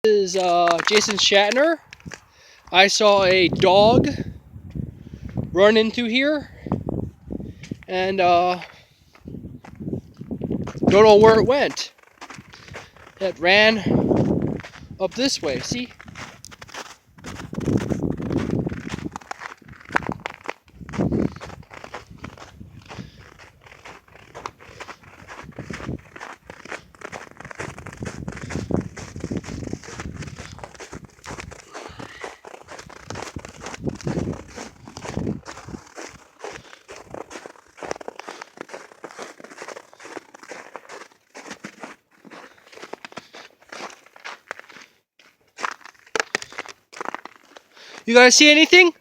This is Jason Shatner. I saw a dog run into here, and don't know where it went. It ran up this way. See? You guys see anything?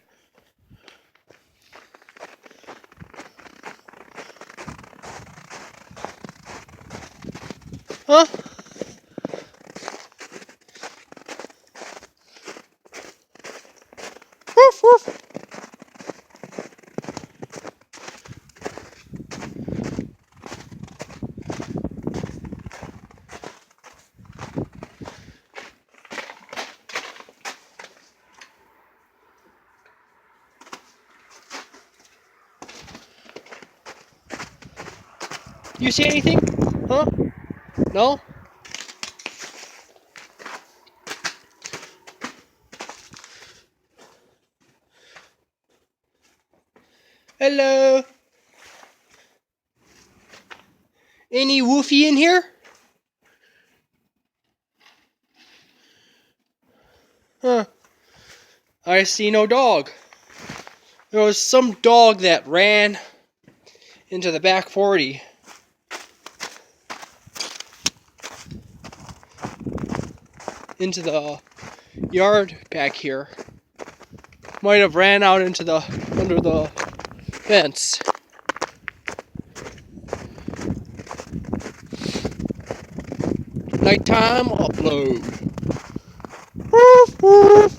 Huh? Woof, woof. You see anything? Huh? No? Hello? Any woofy in here? Huh. I see no dog. There was some dog that ran into the back 40. Into the yard back here. Might have ran out into the under the fence. Nighttime upload. Woof, woof.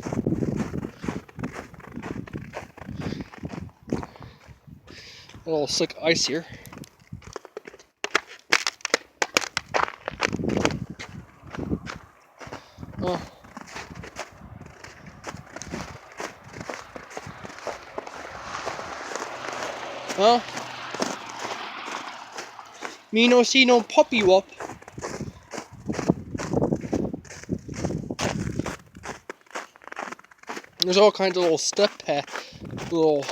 A little slick ice here. Oh. Well, me no see no puppy whoop. There's all kinds of little little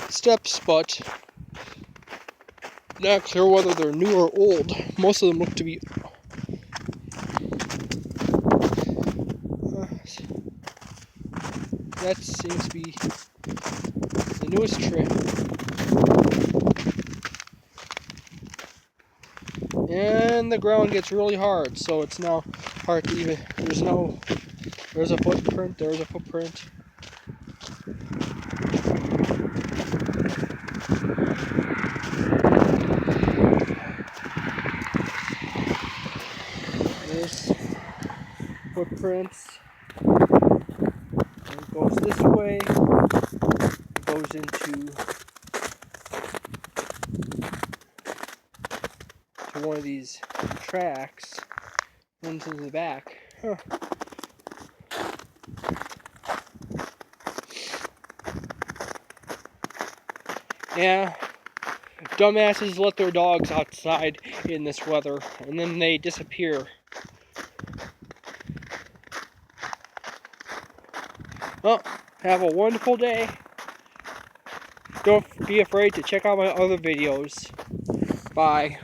steps, but not clear whether they're new or old. Most of them look to be. That seems to be the newest trend. And the ground gets really hard, so it's now hard to even. There's a footprint. There's a footprint. There's footprints. It goes this way. It goes into one of these tracks into the back. Huh. Yeah, dumbasses let their dogs outside in this weather, and then they disappear. Well, have a wonderful day. Don't be afraid to check out my other videos. Bye.